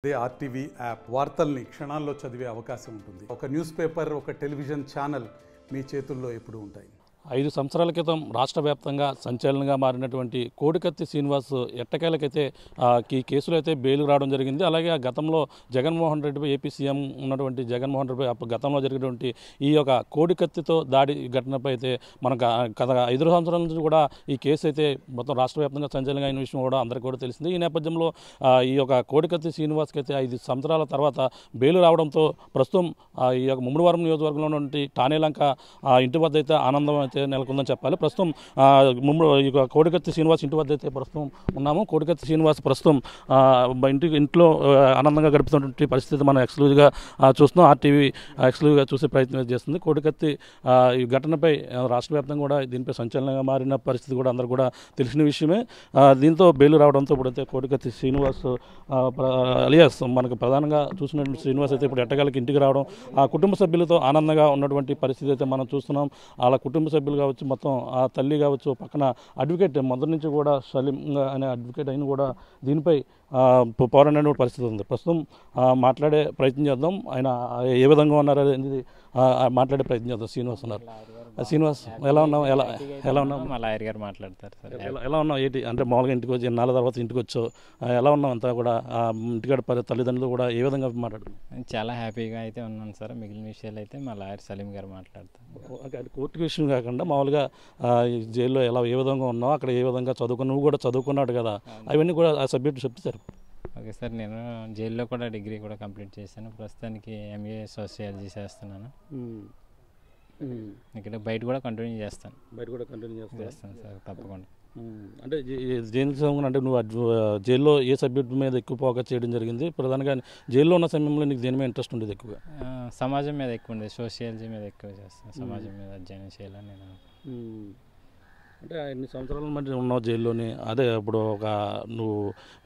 అదే RTV app వార్తల్ని క్షణాల్లో చదివే అవకాశం ఉంటుంది. ఒక న్యూస్ పేపర్, ఒక టెలివిజన్ ఛానల్ మీ చేతుల్లో ఎప్పుడూ ఉంటాయి. 5 సంవత్సరాల క్రితం రాష్ట్ర వ్యాప్తంగా సంచలనంగా మారినటువంటి కోడికత్తి శ్రీనివాస్ ఎట్టకేలకైతే ఈ కేసులో అయితే బెయిల్ రావడం జరిగింది. అలాగే ఆ గతంలో జగన్మోహన్ రెడ్డిపై ఏపీ సీఎం ఉన్నటువంటి జగన్మోహన్ రెడ్డిపై గతంలో జరిగినటువంటి ఈ యొక్క కోడికత్తితో దాడి ఘటనపై అయితే మనకు గత 5 సంవత్సరాల నుంచి కూడా ఈ కేసు అయితే మొత్తం రాష్ట్ర వ్యాప్తంగా సంచలనంగా అయిన విషయం కూడా అందరికీ కూడా తెలిసింది. ఈ నేపథ్యంలో ఈ యొక్క కోడికత్తి శ్రీనివాస్కి అయితే 5 సంవత్సరాల తర్వాత బెయిల్ రావడంతో ప్రస్తుతం ఈ యొక్క ముమ్మడివరం నియోజకవర్గంలో ఉన్నటువంటి టానేలంక ఇంటి వద్ద అయితే ఆనందం అయితే నెలకొందని చెప్పాలి. ప్రస్తుతం కోడికత్తి శ్రీనివాస్ ఇంటి వద్ద అయితే ప్రస్తుతం ఉన్నాము. కోడికత్తి శ్రీనివాస్ ప్రస్తుతం ఇంట్లో ఆనందంగా గడుపుతున్నటువంటి పరిస్థితి మనం ఎక్స్క్లూజివ్గా చూస్తున్నాం. ఆర్టీవీ ఎక్స్క్లూజివ్గా చూసే ప్రయత్నం చేస్తుంది. కోడికత్తి ఈ ఘటనపై రాష్ట్ర వ్యాప్తంగా కూడా దీనిపై సంచలనంగా మారిన పరిస్థితి కూడా అందరూ కూడా తెలిసిన విషయమే. దీంతో బెయిల్ రావడంతో ఇప్పుడైతే కోడికత్తి శ్రీనివాస్ అలియాస్ మనకు ప్రధానంగా చూసినటువంటి శ్రీనివాస్ అయితే ఇప్పుడు ఎట్టగాలకి ఇంటికి రావడం, ఆ కుటుంబ సభ్యులతో ఆనందంగా ఉన్నటువంటి పరిస్థితి అయితే మనం చూస్తున్నాం. అలా కుటుంబ సభ్యులు కావచ్చు, మొత్తం ఆ తల్లి కావచ్చు, పక్కన అడ్వకేట్ మొదటి నుంచి కూడా సలీం అనే అడ్వకేట్ అయిన కూడా దీనిపై పోరాడిన పరిస్థితి ఉంది. ప్రస్తుతం మాట్లాడే ప్రయత్నం చేద్దాం. ఆయన ఏ విధంగా ఉన్నారు అనేది మాట్లాడే ప్రయత్నం చేద్దాం. శ్రీనివాస్ ఉన్నారు. శ్రీనివాస్ ఎలా ఉన్నావు? ఎలా ఉన్నావు? మా లాయర్ గారు మాట్లాడతారు సార్. ఎలా ఉన్నావు? ఏంటి అంటే మామూలుగా ఇంటికి వచ్చి ఎన్నాళ్ళ తర్వాత ఇంటికి వచ్చావు, ఎలా ఉన్నావు? అంతా కూడా ఇంటికాడ తల్లిదండ్రులు కూడా ఏ విధంగా మాట్లాడు? చాలా హ్యాపీగా అయితే ఉన్నాను సార్. మిగిలిన విషయాలు అయితే మా లాయర్ సలీం గారు మాట్లాడతారు. అది కోర్టు విషయం కాకుండా మామూలుగా జైల్లో ఏ విధంగా ఉన్నావు, అక్కడ ఏ విధంగా చదువుకున్నావు, నువ్వు కూడా చదువుకున్నాడు కదా, అవన్నీ కూడా ఆ సబ్జెక్టు చెప్తే సార్. ఓకే సార్, నేను జైల్లో కూడా డిగ్రీ కూడా కంప్లీట్ చేశాను. ప్రస్తుతానికి ఎంఏ సోషియాలజీ చేస్తున్నాను. ఇక్కడ బయట కూడా కంటిన్యూ చేస్తాను. చేస్తాను సార్ తప్పకుండా. అంటే జైలు అంటే నువ్వు జైల్లో ఏ సబ్జెక్టు మీద ఎక్కువ ఫోకస్ చేయడం జరిగింది? ప్రధానంగా జైల్లో ఉన్న సమయంలో నీకు దేని మీద ఇంట్రెస్ట్ ఉండేది ఎక్కువగా? సమాజం మీద ఎక్కువ ఉండేది, సోషియాలజీ మీద ఎక్కువ చేస్తాను. సమాజం మీద అధ్యయనం చేయాలని నేను. అంటే ఎన్ని సంవత్సరాల మధ్య ఉన్నావు జైల్లోని? అదే ఇప్పుడు నువ్వు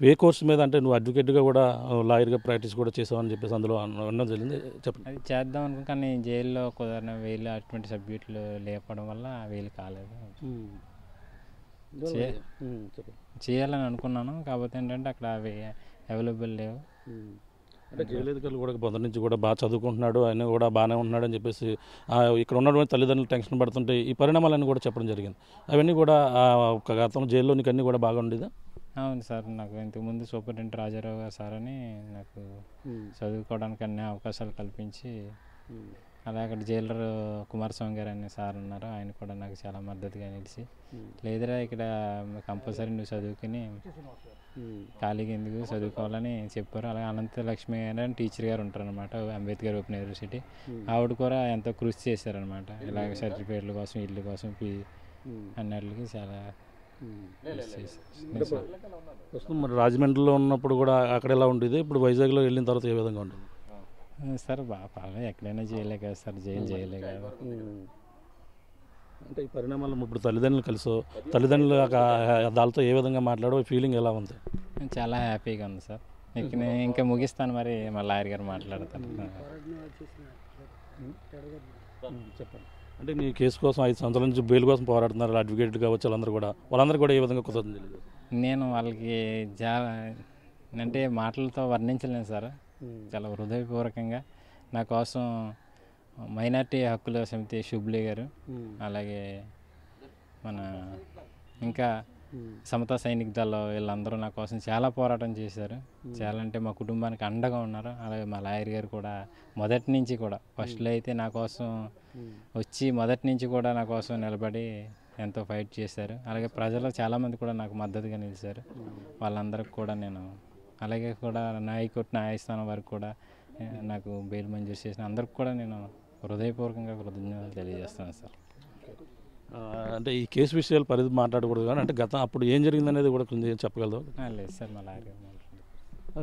ఏ కోర్సు మీద, అంటే నువ్వు అడ్వకేట్గా కూడా లాయర్గా ప్రాక్టీస్ కూడా చేసావని చెప్పేసి అందులో అన్నది జరిగింది, చెప్పండి. అది చేద్దాం అనుకుని కానీ జైల్లో కుదరని వీలు అటువంటి సబ్జెక్టులు లేపడం వల్ల వీలు కాలేదు. చేయాలని అనుకున్నాను, కాకపోతే ఏంటంటే అక్కడ అవి అవైలబుల్ లేవు. అంటే జైలు అధికారులు కూడా మొదటి నుంచి కూడా బాగా చదువుకుంటున్నాడు, ఆయన కూడా బాగానే ఉంటున్నాడు అని చెప్పేసి ఇక్కడ ఉన్నటువంటి తల్లిదండ్రులు టెన్షన్ పడుతుంటే ఈ పరిణామాలన్నీ కూడా చెప్పడం జరిగింది. అవన్నీ కూడా గతంలో జైల్లో నీకు అన్నీ కూడా బాగా ఉండేదా? అవును సార్, నాకు ఇంతకుముందు సూపరింటెండెంట్ రాజారావు గారు సార్ అని నాకు చదువుకోవడానికి అన్ని అవకాశాలు కల్పించి, అలాగే అక్కడ జైలర్ కుమారస్వామి గారు అనే సార్ ఉన్నారు, ఆయన కూడా నాకు చాలా మద్దతుగా నిలిచి, లేదురా ఇక్కడ కంపల్సరీ నువ్వు చదువుకుని ఖాళీగా ఎందుకు చదువుకోవాలని చెప్పారు. అలాగే అనంతలక్ష్మి గారు టీచర్ గారు ఉంటారు అనమాట, అంబేద్కర్ ఓపెన్ యూనివర్సిటీ. ఆవిడ కూడా ఎంతో కృషి చేశారనమాట, ఇలాగ సర్టిఫికేట్ల కోసం, ఇల్లు కోసం, అన్నిటికి చాలా. ప్రస్తుతం మరి రాజమండ్రిలో ఉన్నప్పుడు కూడా అక్కడ ఎలా ఉండేది, ఇప్పుడు వైజాగ్లో వెళ్ళిన తర్వాత ఏ విధంగా ఉంటుంది సార్? బాగా ఎక్కడైనా చేయలే కదా సార్, జైలు చేయలే కదా. అంటే ఈ పరిణామాలు ఇప్పుడు తల్లిదండ్రులు కలిసో, తల్లిదండ్రులు దానితో ఏ విధంగా మాట్లాడో ఫీలింగ్ ఎలా ఉంది? చాలా హ్యాపీగా ఉంది సార్. ఇంకా ముగిస్తాను, మరి మా లాయర్ గారు మాట్లాడతారు. చెప్పండి. అంటే నీ కేసు కోసం 5 సంవత్సరాల నుంచి బెయిల్ కోసం పోరాడుతున్నారు అడ్వకేట్ కావచ్చు, వాళ్ళందరూ కూడా ఏ విధంగా కుదరదు? నేను వాళ్ళకి అంటే మాటలతో వర్ణించలేను సార్. చాలా హృదయపూర్వకంగా నా కోసం మైనార్టీ హక్కుల సమితి షుబ్లీ గారు, అలాగే మన ఇంకా సమతా సైనిక దళ వీళ్ళందరూ నా కోసం చాలా పోరాటం చేశారు. చాలా అంటే మా కుటుంబానికి అండగా ఉన్నారు. అలాగే మా లాయర్ గారు కూడా మొదటి నుంచి కూడా, ఫస్ట్లో అయితే నా కోసం వచ్చి మొదటి నుంచి కూడా నా కోసం నిలబడి ఎంతో ఫైట్ చేశారు. అలాగే ప్రజలు చాలామంది కూడా నాకు మద్దతుగా నిలిచారు. వాళ్ళందరికీ కూడా నేను, అలాగే కూడా హైకోర్టు న్యాయస్థానం వరకు కూడా నాకు బెయిల్ మంజూరు చేసిన అందరికి కూడా నేను హృదయపూర్వకంగా కృతజ్ఞతలు తెలియజేస్తున్నాను సార్. అంటే ఈ కేసు విషయాలు పరిధి మాట్లాడకూడదు కానీ, అంటే అప్పుడు ఏం జరిగిందనేది కూడా కొంచెం చెప్పగలదు? లేదు సార్, మా లాయర్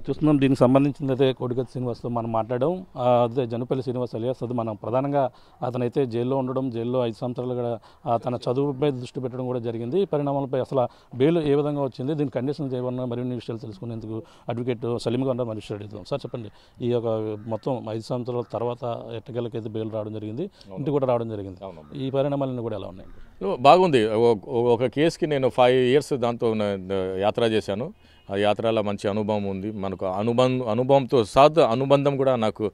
చూస్తున్నాం. దీనికి సంబంధించింది అయితే కోడికత్తి శ్రీనివాస్తో మనం మాట్లాడడం. అదే జనుపల్లి శ్రీనివాస్ అలియాస్. అది మనం ప్రధానంగా అతనైతే జైల్లో ఉండడం, జైల్లో 5 సంవత్సరాలు కూడా తన చదువుపై దృష్టి పెట్టడం కూడా జరిగింది. ఈ పరిణామాలపై అసలు బెయిల్ ఏ విధంగా వచ్చింది, దీని కండిషన్స్ ఏమన్నా మరిన్ని విషయాలు తెలుసుకునేందుకు అడ్వకేట్ సలీంగా ఉన్నారు, మరి విషయాలు అడుగుతాం. సార్ చెప్పండి, ఈ యొక్క మొత్తం 5 సంవత్సరాల తర్వాత ఎట్టకేలకైతే బెయిల్ రావడం జరిగింది, ఇంటికి కూడా రావడం జరిగింది. ఈ పరిణామాలన్నీ కూడా ఎలా ఉన్నాయి? బాగుంది. ఒక కేసుకి నేను 5 years దాంతో యాత్ర చేశాను. ఆ యాత్రలో మంచి అనుభవం ఉంది. మనకు అనుభవంతో అనుబంధం కూడా నాకు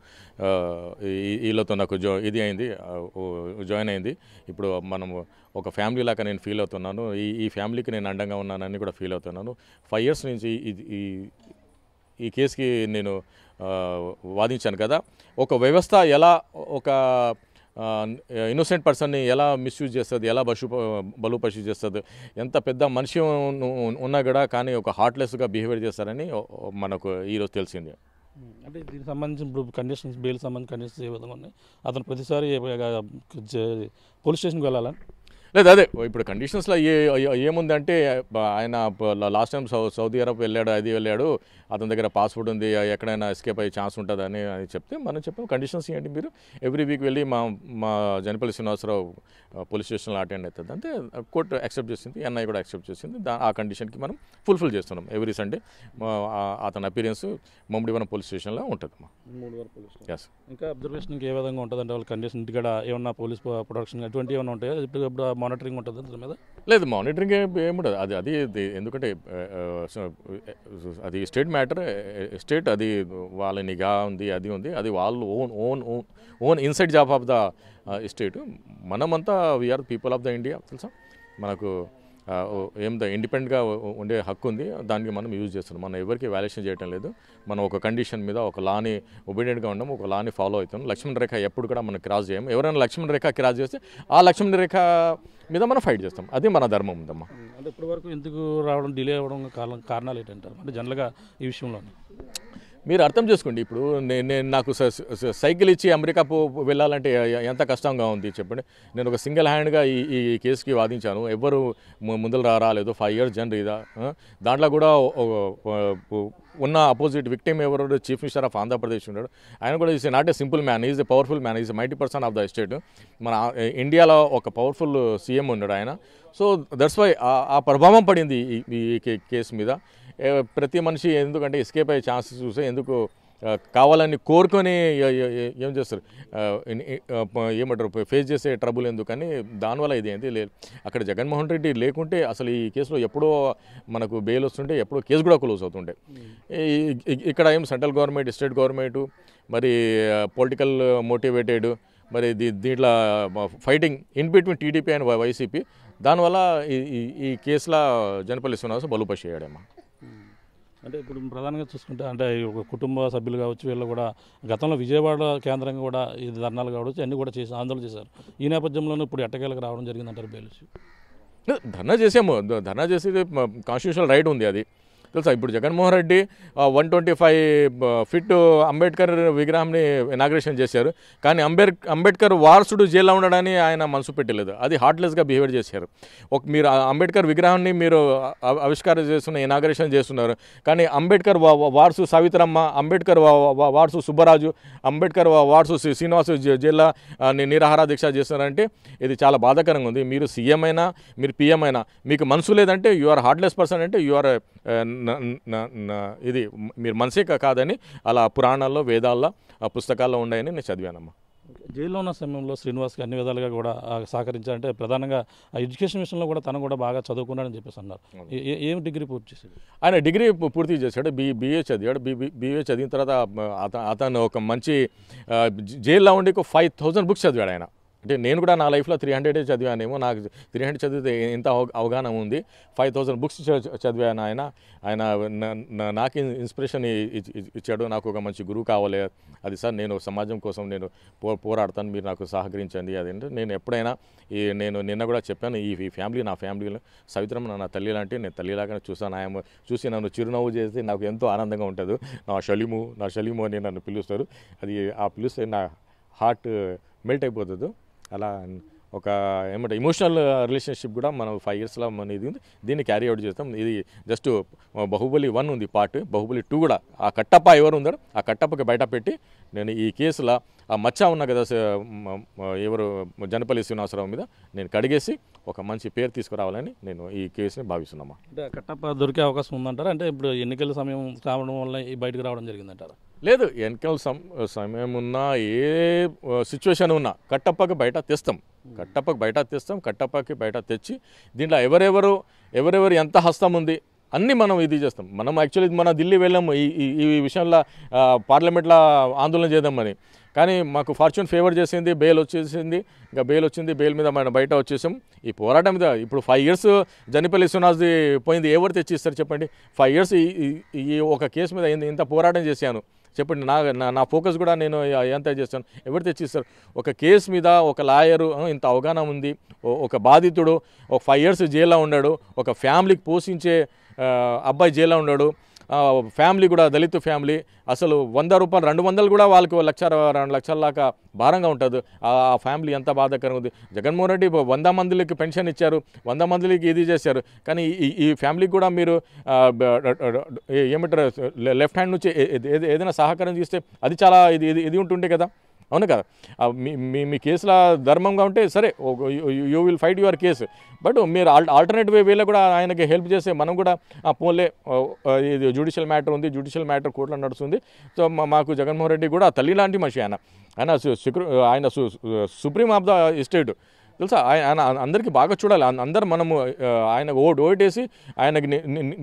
వీళ్ళతో నాకు ఇది అయింది, జాయిన్ అయింది. ఇప్పుడు మనము ఒక ఫ్యామిలీ లాగా నేను ఫీల్ అవుతున్నాను. ఈ ఫ్యామిలీకి నేను అండంగా ఉన్నానని కూడా ఫీల్ అవుతున్నాను. 5 years నుంచి ఈ కేసుకి నేను వాదించాను కదా. ఒక వ్యవస్థ ఎలా ఒక ఇన్నోసెంట్ పర్సన్ని ఎలా మిస్యూజ్ చేస్తుంది, ఎలా బలుపశు చేస్తుంది, ఎంత పెద్ద మనిషి ఉన్నా కూడా కానీ ఒక హార్ట్లెస్గా బిహేవియర్ చేస్తారని మనకు ఈరోజు తెలిసింది. అంటే దీనికి సంబంధించిన ఇప్పుడు కండిషన్స్, బెయిల్ సంబంధించిన కండిషన్స్ ఏ విధంగా ఉన్నాయి? అతను ప్రతిసారి పోలీస్ స్టేషన్కి వెళ్ళాలని లేదు. అదే ఇప్పుడు కండిషన్స్లో ఏముందంటే ఆయన లాస్ట్ టైం సౌదీ అరబ్ వెళ్ళాడు, అది వెళ్ళాడు, అతని దగ్గర పాస్పోర్ట్ ఉంది, ఎక్కడైనా ఎస్కేప్ అయ్యే ఛాన్స్ ఉంటుందని చెప్తే మనం చెప్పాం కండిషన్స్ ఏంటి, మీరు ఎవ్రీ వీక్ వెళ్ళి మా జనపల్లి శ్రీనివాసరావు పోలీస్ స్టేషన్లో అటెండ్ అవుతుంది అంటే కోర్టు యాక్సెప్ట్ చేసింది, ఎన్ఐ కూడా యాక్సెప్ట్ చేసింది. ఆ కండిషన్కి మనం ఫుల్ఫిల్ చేస్తున్నాం. ఎవ్రీ సండే అతని అపీరెన్స్ మమ్మడివరం పోలీస్ స్టేషన్లో ఉంటుంది. ఎస్. ఇంకా అబ్జర్వేషన్ ఇంకా ఏ విధంగా ఉంటుంది అంటే వాళ్ళ కండిషన్ ఇంటికాడ ఏమన్నా పోలీస్ ప్రొడక్షన్ అటువంటి ఏమైనా ఉంటాయా? ఇప్పుడు మానిటరింగ్ ఉంటుంది దాని మీద? లేదు, మానిటరింగ్ ఏముంటుంది. అది ఎందుకంటే అది స్టేట్ మ్యాటర్, స్టేట్ అది వాళ్ళ నిఘా ఉంది, అది ఉంది, అది వాళ్ళు own inside job of the state. మనమంతా we are people of the India, తెలుసా మనకు ఇండిపెండెంట్గా ఉండే హక్కు ఉంది, దానికి మనం యూజ్ చేస్తున్నాం. మనం ఎవరికి వాల్యుయేషన్ చేయడం లేదు. మనం ఒక కండిషన్ మీద ఒక లాని ఒబీడియంట్గా ఉన్నాం, ఒక లాని ఫాలో అవుతాం. లక్ష్మణ రేఖ ఎప్పుడు కూడా మనం క్రాస్ చేయము. ఎవరైనా లక్ష్మణ రేఖ క్రాస్ చేస్తే ఆ లక్ష్మణ రేఖ మీద మనం ఫైట్ చేస్తాం. అది మన ధర్మం ఉందమ్మా. అంటే ఇప్పటి వరకు ఎందుకు రావడం డిలే అవ్వడం కారణాలు ఏంటంటారు అంటే జనరల్గా ఈ విషయంలో? మీరు అర్థం చేసుకోండి. ఇప్పుడు నేను నాకు సైకిల్ ఇచ్చి అమెరికా వెళ్ళాలంటే ఎంత కష్టంగా ఉంది చెప్పండి. నేను ఒక సింగిల్ హ్యాండ్గా ఈ కేసుకి వాదించాను. ఎవ్వరు ముందలు రాలేదు. 5 years జర్నీ ఇదా. దాంట్లో కూడా ఉన్న అపోజిట్ విక్టిమ్ ఎవరు, చీఫ్ మినిస్టర్ ఆఫ్ ఆంధ్రప్రదేశ్ ఉన్నాడు. ఆయన కూడా is not a simple man, is a powerful man, is mighty person of the state. మన ఇండియాలో ఒక పవర్ఫుల్ సీఎం ఉన్నాడు ఆయన. సో దట్స్ వై ఆ ప్రభావం పడింది ఈ కేసు మీద. ప్రతి మనిషి ఎందుకంటే ఎస్కేప్ అయ్యే ఛాన్సెస్ చూస్తే ఎందుకు కావాలని కోరుకొని ఏం చేస్తారు, ఏమంటారు, ఫేస్ చేసే ట్రబుల్ ఎందుకని దానివల్ల ఇది ఏంటి లేదు. అక్కడ జగన్మోహన్ రెడ్డి లేకుంటే అసలు ఈ కేసులో ఎప్పుడో మనకు బెయిల్ వస్తుంటే ఎప్పుడో కేసు కూడా క్లోజ్ అవుతుండే. ఇక్కడ ఏం సెంట్రల్ గవర్నమెంట్, స్టేట్ గవర్నమెంట్ మరి పొలిటికల్ మోటివేటెడ్, మరి దీంట్లో fighting in between TDP and YCP. దానివల్ల ఈ కేసులో జనపల్లి శ్రీనివాసరావు బలుపశు అయ్యాడమ్మా. అంటే ఇప్పుడు ప్రధానంగా చూసుకుంటే అంటే ఒక కుటుంబ సభ్యులు కావచ్చు, వీళ్ళు కూడా గతంలో విజయవాడ కేంద్రంగా కూడా ఈ ధర్నాలు కావచ్చు అన్నీ కూడా చేసి ఆందోళన చేశారు. ఈ నేపథ్యంలోనే ఇప్పుడు ఎట్టకేలకు రావడం జరిగిందంటారు బెయిల్. ధర్నా చేసాము, ధర్నా చేసి కాన్స్టిట్యూషనల్ రైట్ ఉంది అది తెలుసా. ఇప్పుడు జగన్మోహన్ రెడ్డి 125 feet అంబేద్కర్ విగ్రహాన్ని ఇనాగ్రేషన్ చేశారు. కానీ అంబేద్కర్ వారసుడు జైల్లో ఉండడాన్ని ఆయన మనసు పెట్టలేదు. అది హార్ట్లెస్గా బిహేవియర్ చేశారు. మీరు అంబేద్కర్ విగ్రహాన్ని మీరు ఆవిష్కారం చేస్తున్న, ఇనాగ్రేషన్ చేస్తున్నారు. కానీ అంబేద్కర్ వారసు సావిత్రమ్మ, అంబేద్కర్ వారసు సుబ్బరాజు, అంబేద్కర్ వారసు శ్రీనివాసు జైల్లో నిరాహార దీక్ష చేస్తున్నారంటే ఇది చాలా బాధాకరంగా ఉంది. మీరు సీఎం అయినా, మీరు పిఎం అయినా, మీకు మనసు లేదంటే యు ఆర్ హార్ట్లెస్ పర్సన్, అంటే యు ఆర్ ఇది మీరు మనసే కాదని అలా పురాణాల్లో, వేదాల్లో, పుస్తకాల్లో ఉన్నాయని నేను చదివానమ్మా. జైల్లో ఉన్న సమయంలో శ్రీనివాస్కి అన్ని విధాలుగా కూడా సహకరించాలంటే ప్రధానంగా ఎడ్యుకేషన్ విషయంలో కూడా తను కూడా బాగా చదువుకున్నాడని చెప్పేసి అన్నారు. ఏం డిగ్రీ పూర్తి చేశాడు? ఆయన డిగ్రీ పూర్తి చేశాడు, బీఏ చదివాడు. బీఏ చదివిన తర్వాత అతను ఒక మంచి జైల్లో ఉండి 5000 books చదివాడు ఆయన. అంటే నేను కూడా నా లైఫ్లో 300 చదివానేమో, నాకు 300 చదివితే ఎంత అవగాహన ఉంది. 5000 books చదివాను. ఆయన నాకు ఇన్స్పిరేషన్ ఇచ్చాడు. నాకు ఒక మంచి గురువు కావాలి, అది సార్ నేను సమాజం కోసం నేను పోరాడతాను, మీరు నాకు సహకరించండి. అదేంటే నేను ఎప్పుడైనా నేను నిన్న కూడా చెప్పాను, ఈ ఫ్యామిలీ నా ఫ్యామిలీలో సవిత్రమ్మ నా తల్లి లాంటి, నేను తల్లిలాగానే చూసాను. ఆయన చూసి నన్ను చిరునవ్వు చేస్తే నాకు ఎంతో ఆనందంగా ఉంటుంది. నా షలీము అని నన్ను పిలుస్తారు. అది ఆ పిలిస్తే నా హార్ట్ మెల్ట్ అయిపోతుంది. అలా ఒక ఏమంటే ఎమోషనల్ రిలేషన్షిప్ కూడా మనం 5 yearsలో మన ఇది ఉంది, దీన్ని క్యారీ అవుట్ చేస్తాం. ఇది జస్ట్ బాహుబలి 1 ఉంది పార్ట్, బాహుబలి 2 కూడా ఆ కట్టప్ప ఎవరు ఉందో ఆ కట్టప్పకి బయట పెట్టి నేను ఈ కేసులో ఆ మచ్చ ఉన్న కదా ఎవరు జనపల్లి శ్రీనివాసరావు మీద నేను కడిగేసి ఒక మంచి పేరు తీసుకురావాలని నేను ఈ కేసుని భావిస్తున్నామా. అంటే కట్టప్ప దొరికే అవకాశం ఉందంటారా? అంటే ఇప్పుడు ఎన్నికల సమయం కావడం వల్ల బయటకు రావడం జరిగిందంటారా? లేదు, ఎన్నికల సమయం ఉన్నా, ఏ సిచ్యువేషన్ ఉన్నా కట్టప్పకి బయట తెస్తాం, కట్టప్పకి బయట తెచ్చి దీంట్లో ఎవరెవరు ఎంత హస్తం ఉంది, అన్నీ మనం ఇది చేస్తాం. మనం యాక్చువల్లీ మన ఢిల్లీ వెళ్ళాము ఈ విషయంలో పార్లమెంట్లో ఆందోళన చేద్దామని, కానీ మాకు ఫార్చ్యూన్ ఫేవర్ చేసింది, బెయిల్ వచ్చేసింది. ఇంకా బెయిల్ వచ్చింది, బెయిల్ మీద మనం బయట వచ్చేసాం. ఈ పోరాటం మీద ఇప్పుడు 5 years జనిపల్లి శ్రీనివాస్ది పోయింది, ఎవరు తెచ్చిస్తారు చెప్పండి? 5 years ఈ ఒక కేసు మీద ఇంత పోరాటం చేశాను చెప్పండి. నా ఫోకస్ కూడా నేను ఎంత చేస్తాను, ఎవరు తెచ్చిస్తారు? ఒక కేసు మీద ఒక లాయరు ఇంత అవగాహన ఉంది, ఒక బాధితుడు ఒక 5 years జైల్లో ఉన్నాడు, ఒక ఫ్యామిలీకి పోషించే అబ్బాయి జైల్లో ఉన్నాడు, ఫ్యామిలీ కూడా దళిత ఫ్యామిలీ, అసలు 100 రూపాయలు 200 కూడా వాళ్ళకి 1,00,000 2 లక్షల దాకా భారంగా ఉంటుంది. ఆ ఫ్యామిలీ ఎంత బాధాకరంగా ఉంది. జగన్మోహన్ రెడ్డి 100 మందికి పెన్షన్ ఇచ్చారు, 100 మందికి ఇది చేశారు, కానీ ఈ ఫ్యామిలీకి కూడా మీరు ఏమంటారు లెఫ్ట్ హ్యాండ్ నుంచి ఏదైనా సహకారం చేస్తే అది చాలా ఇది ఉంటుండే కదా, అవును కదా? మీ కేసుల ధర్మంగా ఉంటే సరే, you will fight your case. But మీరు ఆల్టర్నేటివ్ వేలో కూడా ఆయనకి హెల్ప్ చేస్తే మనం కూడా పోన్లే, ఇది జ్యుడిషియల్ మ్యాటర్ ఉంది, జ్యుడిషియల్ మ్యాటర్ కోర్టులో నడుస్తుంది. సో మాకు జగన్మోహన్ రెడ్డి కూడా తల్లి లాంటి మనిషి. ఆయన సుప్రీం ఆఫ్ ద స్టేట్ తెలుసా. ఆయన అందరికీ బాగా చూడాలి. అందరు మనము ఆయనకు ఓటేసి ఆయనకి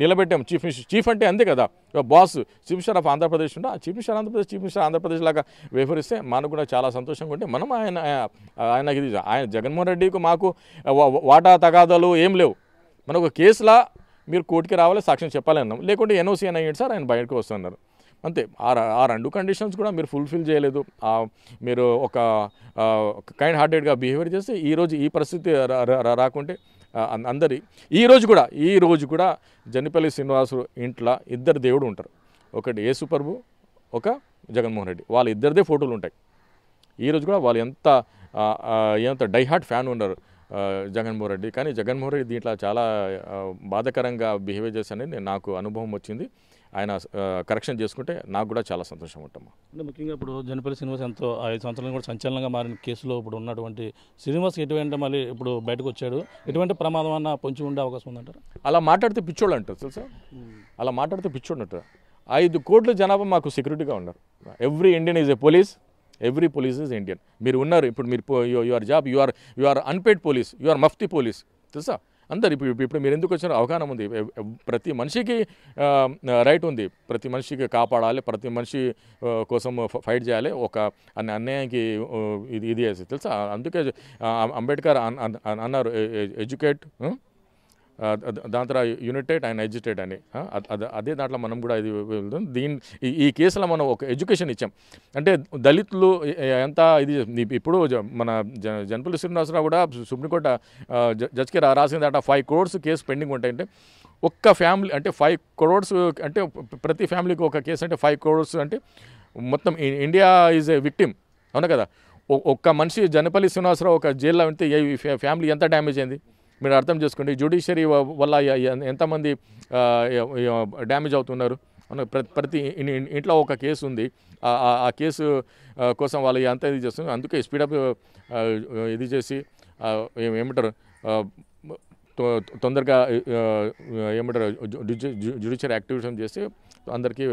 నిలబెట్టాము. చీఫ్ అంటే అంతే కదా, boss. Chief minister of Andhra Pradesh ఉంటే చీఫ్ మినిస్టర్ ఆంధ్రప్రదేశ్ లాగా వ్యవహరిస్తే మనకు కూడా చాలా సంతోషంగా ఉంటే మనం ఆయనకి ఆయన జగన్మోహన్ రెడ్డికి మాకు వాటా తగాదాలు ఏం లేవు. మనకు కేసులా మీరు కోర్టుకి రావాలి, సాక్ష్యం చెప్పాలి అన్నాం, లేకుంటే ఎన్ఓసీ అని అయ్యింది సార్, ఆయన బయటకు వస్తున్నారు అంతే. ఆ 2 కండిషన్స్ కూడా మీరు ఫుల్ఫిల్ చేయలేదు. మీరు ఒక కైండ్ హార్టెడ్గా బిహేవియర్ చేస్తే ఈరోజు ఈ పరిస్థితి రాకుంటే అందరి ఈ రోజు కూడా జనిపల్లి శ్రీనివాసు ఇంట్లో 2 దేవుడు ఉంటారు. ఒకటి యేసు ప్రభు, ఒక జగన్మోహన్ రెడ్డి. వాళ్ళ ఇద్దరిదే ఫోటోలు ఉంటాయి. ఈరోజు కూడా వాళ్ళు ఎంత డైహార్ట్ ఫ్యాన్ ఉన్నారు జగన్మోహన్ రెడ్డి. కానీ జగన్మోహన్ రెడ్డి దీంట్లో చాలా బాధాకరంగా బిహేవియర్ చేశానని నాకు అనుభవం వచ్చింది. ఆయన కరెక్షన్ చేసుకుంటే నాకు కూడా చాలా సంతోషం ఉంటాము. అంటే ముఖ్యంగా ఇప్పుడు జనిపల్లి శ్రీనివాస్ ఎంతో 5 సంవత్సరాలు కూడా సంచలనంగా మారిన కేసులో ఇప్పుడు ఉన్నటువంటి శ్రీనివాస్ ఎటువంటి మళ్ళీ ఇప్పుడు బయటకు వచ్చాడు, ఎటువంటి ప్రమాదం అన్న పొంచి ఉండే అవకాశం ఉందంటారు? అలా మాట్లాడితే పిచ్చోళ్ళు అంటారు తెలుసా, అలా మాట్లాడితే పిచ్చోళ్ళు అంటారు. 5 కోట్ల జనాభా మాకు సెక్యూరిటీగా ఉన్నారు. Every Indian is a police, every police is Indian. మీరు ఉన్నారు ఇప్పుడు, మీరు your job, you are unpaid police, you are మఫ్తీ పోలీస్ తెలుసా. అందరు ఇప్పుడు మీరు ఎందుకు వచ్చారో అవగాహన ఉంది. ప్రతి మనిషికి రైట్ ఉంది, ప్రతి మనిషికి కాపాడాలి, ప్రతి మనిషి కోసం ఫైట్ చేయాలి. ఒక అన్యాయానికి ఇది చేసి తెలుసా. అందుకే అంబేద్కర్ అన్నారు ఎడ్యుకేట్, దాని తర్వాత యునైటెడ్ అండ్ ఎడ్యుకేట్ అని. అదే దాంట్లో మనం కూడా ఇది ఈ కేసులో మనం ఒక ఎడ్యుకేషన్ ఇచ్చాం. అంటే దళితులు ఎంత ఇది. ఇప్పుడు మన జనపల్లి శ్రీనివాసరావు కూడా సుప్రీంకోర్టు జడ్జికి రాసిన దాంట్లో 5 crores కేసు పెండింగ్ ఉంటాయంటే, ఒక్క ఫ్యామిలీ అంటే 5 crores అంటే ప్రతి ఫ్యామిలీకి ఒక కేసు అంటే 5 crores అంటే మొత్తం ఇండియా ఈజ్ ఏ విక్టిమ్, అవునా కదా. ఒక్క మనిషి జనపల్లి శ్రీనివాసరావు ఒక జైల్లో ఉంటే ఫ్యామిలీ ఎంత డ్యామేజ్ అయింది మీరు అర్థం చేసుకోండి. జ్యుడిషియరీ వల్ల ఎంతమంది డ్యామేజ్ అవుతున్నారు. ప్రతి ఇంట్లో ఒక కేసు ఉంది, ఆ కేసు కోసం వాళ్ళు ఎంత ఇది చేస్తున్నారు. అందుకే స్పీడప్ ఇది చేసి ఏమంటారు తొందరగా ఏమంటారు జ్యుడిషియరీ యాక్టివిటీ చేస్తే అందరికీ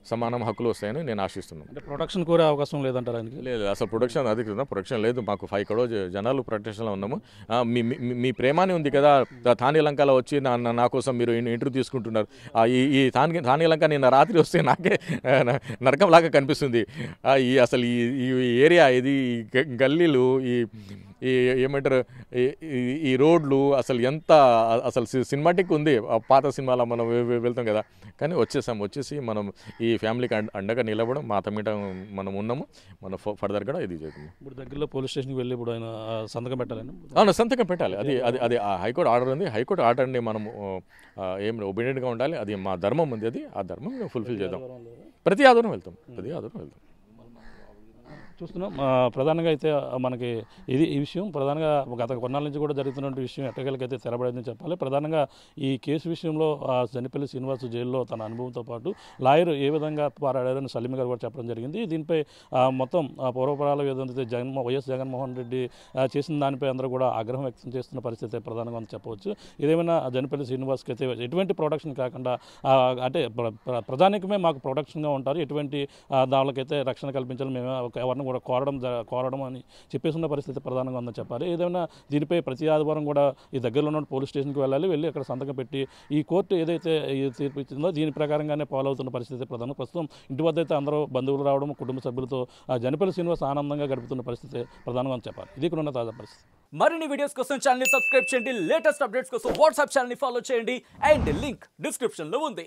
సమానం హక్కులు వస్తాయని నేను ఆశిస్తున్నాను. అంటే ప్రొటెక్షన్ కోరే అవకాశం లేదంటారు ఆయనకి? లేదు, అసలు ప్రొటెక్షన్ అది ప్రొటెక్షన్ లేదు. మాకు 5 crores జనాలు ప్రొటెక్షన్లో ఉన్నాము. మీ ప్రేమాని ఉంది కదా, థానే లంకలో వచ్చి నా కోసం మీరు ఇంటర్వ్యూ తీసుకుంటున్నారు. ఈ థానే లంక నిన్న రాత్రి వస్తే నాకే నరకంలాగా కనిపిస్తుంది. అసలు ఈ ఏరియా ఇది గల్లీలు ఈ ఏమంటారు ఈ రోడ్లు అసలు ఎంత అసలు సినిమాటిక్ ఉంది. పాత సినిమాలో మనం వెళ్తాం కదా, కానీ వచ్చేసి మనం ఈ ఫ్యామిలీకి అండగా నిలబడం మా తమ్మిట మనం ఉన్నాము. మనం ఫర్దర్ కూడా ఇది చేద్దాం. ఇప్పుడు దగ్గరలో పోలీస్ స్టేషన్కి వెళ్ళి ఇప్పుడు ఆయన సంతకం పెట్టాలని? అవును, సంతకం పెట్టాలి. అది హైకోర్టు ఆర్డర్ ఉంది. హైకోర్టు ఆర్డర్ని మనం ఏం ఒబీడియంట్గా ఉండాలి. అది మా ధర్మం ఉంది. అది ఆ ధర్మం ఫుల్ఫిల్ చేద్దాం. ప్రతి ఆధారం వెళ్తాం. చూస్తున్నాం. ప్రధానంగా అయితే మనకి ఈ విషయం ప్రధానంగా గత కొన్నాళ్ళ నుంచి కూడా జరుగుతున్న విషయం ఎట్టకేలకైతే తెరబడిందని చెప్పాలి. ప్రధానంగా ఈ కేసు విషయంలో జనిపల్లి శ్రీనివాస్ జైల్లో తన అనుభవంతో పాటు లాయర్ ఏ విధంగా పోరాడారని సలీం గారు కూడా చెప్పడం జరిగింది. దీనిపై మొత్తం పూర్వపరాలు ఏదైతే వైఎస్ జగన్మోహన్ రెడ్డి చేసిన దానిపై అందరూ కూడా ఆగ్రహం వ్యక్తం చేస్తున్న పరిస్థితి ప్రధానంగా చెప్పవచ్చు. ఇదేమైనా జనిపల్లి శ్రీనివాస్కి అయితే ఎటువంటి ప్రొటెక్షన్ కాకుండా అంటే ప్రధానికమే మాకు ప్రొటెక్షన్గా ఉంటారు, ఎటువంటి దానికైతే రక్షణ కల్పించాలి, మేము ఎవరిని కూడా కోరడం అని చెప్పేస్తున్న పరిస్థితి ప్రధానంగా ఉందని చెప్పాలి. ఏదైనా దీనిపై ప్రతి ఆదివారం కూడా ఈ దగ్గరలో ఉన్న పోలీస్ స్టేషన్కి వెళ్ళి అక్కడ సంతకం పెట్టి ఈ కోర్టు ఏదైతే ఈ తీర్పు ఇచ్చిందో దీని ప్రకారంగానే ఫాలో అవుతున్న పరిస్థితి ప్రస్తుతం ఇంటి వద్ద అయితే అందరూ బంధువులు రావడం, కుటుంబ సభ్యులతో జనపల్లి శ్రీనివాస్ ఆనందంగా గడుపుతున్న పరిస్థితి ప్రధానంగా చెప్పాలి. ఇది ఇక్కడ ఉన్న తాజా పరిస్థితి. మరిన్ని వీడియోస్ కోసం ఛానల్ ని సబ్స్క్రైబ్ చేయండి, లేటెస్ట్ అప్డేట్స్ కోసం వాట్సాప్ ఛానల్ ని ఫాలో చేయండి అండ్ లింక్ డిస్క్రిప్షన్ లో ఉంది.